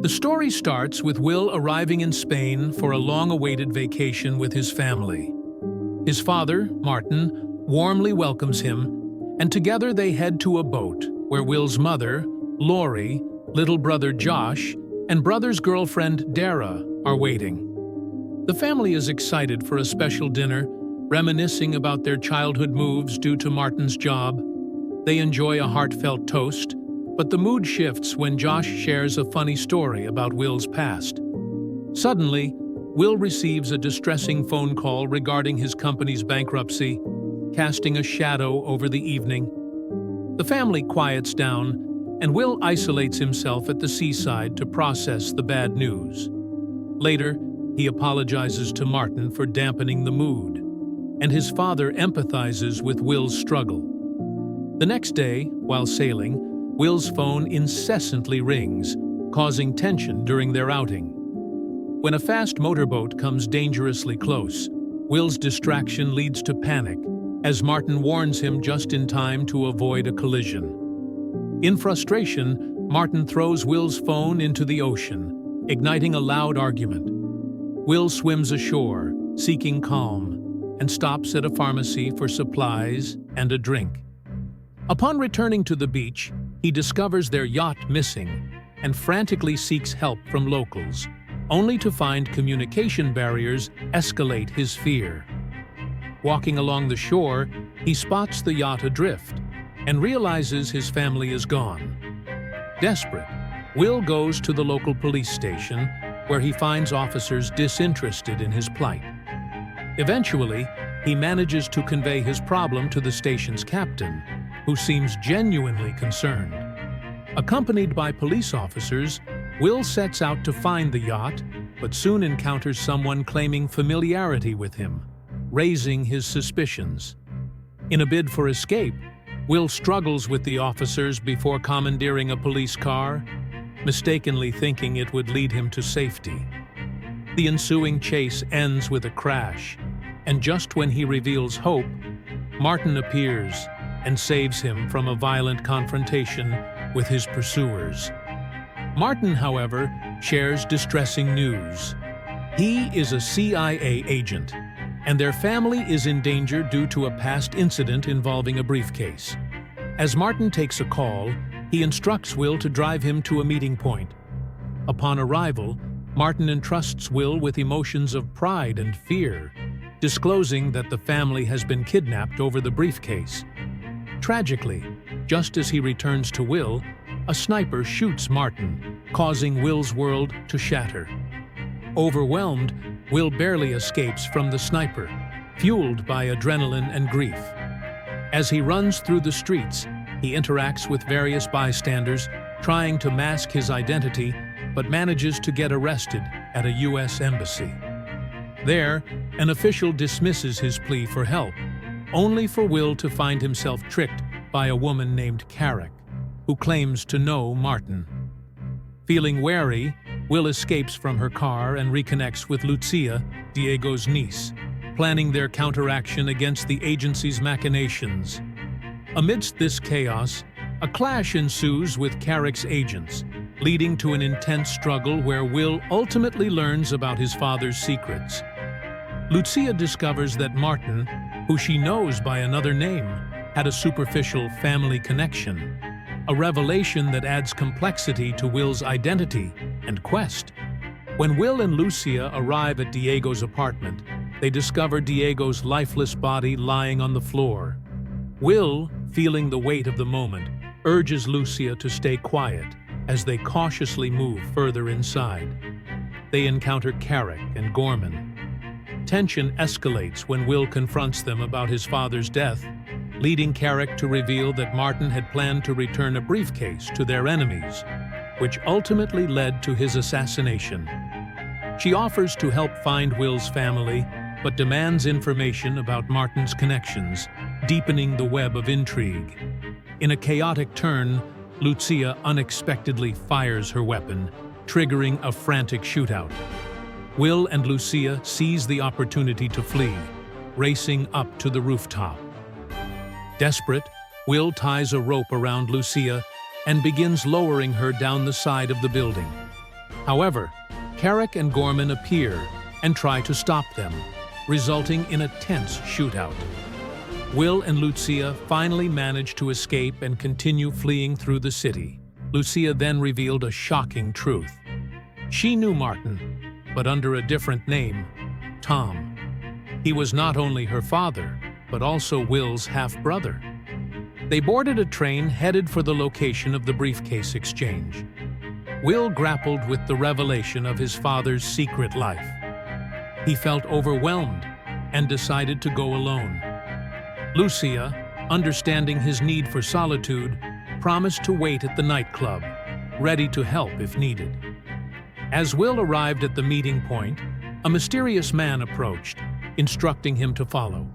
The story starts with Will arriving in Spain for a long-awaited vacation with his family. His father, Martin, warmly welcomes him, and together they head to a boat where Will's mother, Lori, little brother Josh, and brother's girlfriend, Dara, are waiting. The family is excited for a special dinner, reminiscing about their childhood moves due to Martin's job. They enjoy a heartfelt toast, but the mood shifts when Josh shares a funny story about Will's past. Suddenly, Will receives a distressing phone call regarding his company's bankruptcy, casting a shadow over the evening. The family quiets down, and Will isolates himself at the seaside to process the bad news. Later, he apologizes to Martin for dampening the mood, and his father empathizes with Will's struggle. The next day, while sailing, Will's phone incessantly rings, causing tension during their outing. When a fast motorboat comes dangerously close, Will's distraction leads to panic, as Martin warns him just in time to avoid a collision. In frustration, Martin throws Will's phone into the ocean, igniting a loud argument. Will swims ashore, seeking calm, and stops at a pharmacy for supplies and a drink. Upon returning to the beach, he discovers their yacht missing and frantically seeks help from locals, only to find communication barriers escalate his fear. Walking along the shore, he spots the yacht adrift and realizes his family is gone. Desperate, Will goes to the local police station, where he finds officers disinterested in his plight. Eventually, he manages to convey his problem to the station's captain, who seems genuinely concerned. Accompanied by police officers, Will sets out to find the yacht, but soon encounters someone claiming familiarity with him, raising his suspicions. In a bid for escape, Will struggles with the officers before commandeering a police car, mistakenly thinking it would lead him to safety. The ensuing chase ends with a crash, and just when he reveals hope, Martin appears and saves him from a violent confrontation with his pursuers. Martin, however, shares distressing news. He is a CIA agent, and their family is in danger due to a past incident involving a briefcase. As Martin takes a call, he instructs Will to drive him to a meeting point. Upon arrival, Martin entrusts Will with emotions of pride and fear, disclosing that the family has been kidnapped over the briefcase. Tragically, just as he returns to Will, a sniper shoots Martin, causing Will's world to shatter. Overwhelmed, Will barely escapes from the sniper, fueled by adrenaline and grief. As he runs through the streets, he interacts with various bystanders, trying to mask his identity, but manages to get arrested at a U.S. embassy. There, an official dismisses his plea for help, only for Will to find himself tricked by a woman named Carrick, who claims to know Martin. Feeling wary, Will escapes from her car and reconnects with Lucia, Diego's niece, planning their counteraction against the agency's machinations. Amidst this chaos, a clash ensues with Carrick's agents, leading to an intense struggle where Will ultimately learns about his father's secrets. Lucia discovers that Martin, who she knows by another name, had a superficial family connection, a revelation that adds complexity to Will's identity and quest. When Will and Lucia arrive at Diego's apartment, they discover Diego's lifeless body lying on the floor. Will, feeling the weight of the moment, urges Lucia to stay quiet as they cautiously move further inside. They encounter Carrick and Gorman. Tension escalates when Will confronts them about his father's death, leading Carrick to reveal that Martin had planned to return a briefcase to their enemies, which ultimately led to his assassination. She offers to help find Will's family, but demands information about Martin's connections, deepening the web of intrigue. In a chaotic turn, Lucia unexpectedly fires her weapon, triggering a frantic shootout. Will and Lucia seize the opportunity to flee, racing up to the rooftop. Desperate, Will ties a rope around Lucia and begins lowering her down the side of the building. However, Carrick and Gorman appear and try to stop them, resulting in a tense shootout. Will and Lucia finally manage to escape and continue fleeing through the city. Lucia then revealed a shocking truth. She knew Martin, but under a different name, Tom. He was not only her father, but also Will's half-brother. They boarded a train headed for the location of the briefcase exchange. Will grappled with the revelation of his father's secret life. He felt overwhelmed and decided to go alone. Lucia, understanding his need for solitude, promised to wait at the nightclub, ready to help if needed. As Will arrived at the meeting point, a mysterious man approached, instructing him to follow.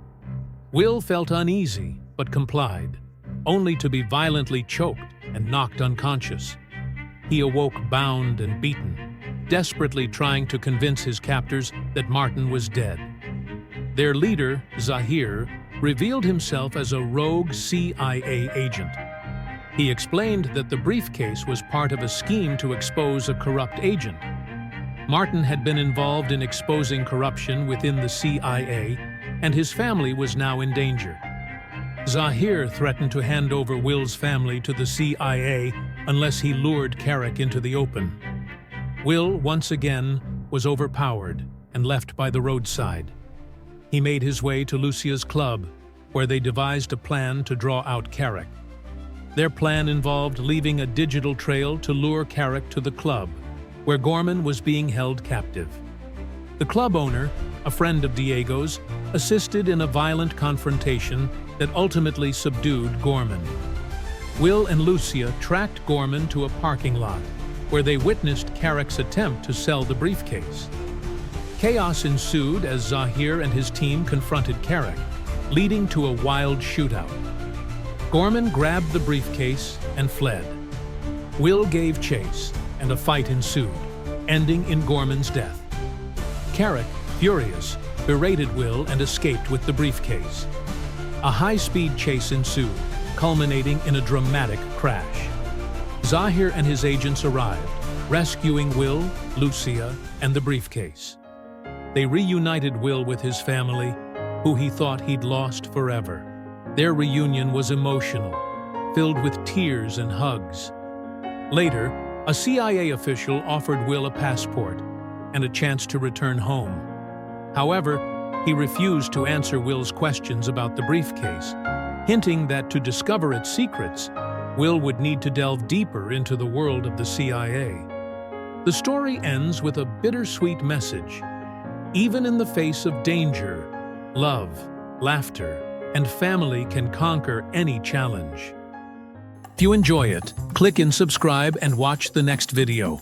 Will felt uneasy, but complied, only to be violently choked and knocked unconscious. He awoke bound and beaten, desperately trying to convince his captors that Martin was dead. Their leader, Zahir, revealed himself as a rogue CIA agent. He explained that the briefcase was part of a scheme to expose a corrupt agent. Martin had been involved in exposing corruption within the CIA, and his family was now in danger. Zahir threatened to hand over Will's family to the CIA unless he lured Carrick into the open. Will, once again, was overpowered and left by the roadside. He made his way to Lucia's club, where they devised a plan to draw out Carrick. Their plan involved leaving a digital trail to lure Carrick to the club, where Gorman was being held captive. The club owner, a friend of Diego's, assisted in a violent confrontation that ultimately subdued Gorman. Will and Lucia tracked Gorman to a parking lot, where they witnessed Carrick's attempt to sell the briefcase. Chaos ensued as Zahir and his team confronted Carrick, leading to a wild shootout. Gorman grabbed the briefcase and fled. Will gave chase, and a fight ensued, ending in Gorman's death. Carrick, furious, berated Will and escaped with the briefcase. A high-speed chase ensued, culminating in a dramatic crash. Zahir and his agents arrived, rescuing Will, Lucia, and the briefcase. They reunited Will with his family, who he thought he'd lost forever. Their reunion was emotional, filled with tears and hugs. Later, a CIA official offered Will a passport and a chance to return home. However, he refused to answer Will's questions about the briefcase, hinting that to discover its secrets, Will would need to delve deeper into the world of the CIA. The story ends with a bittersweet message. Even in the face of danger, love, laughter, and family can conquer any challenge. If you enjoy it, click and subscribe and watch the next video.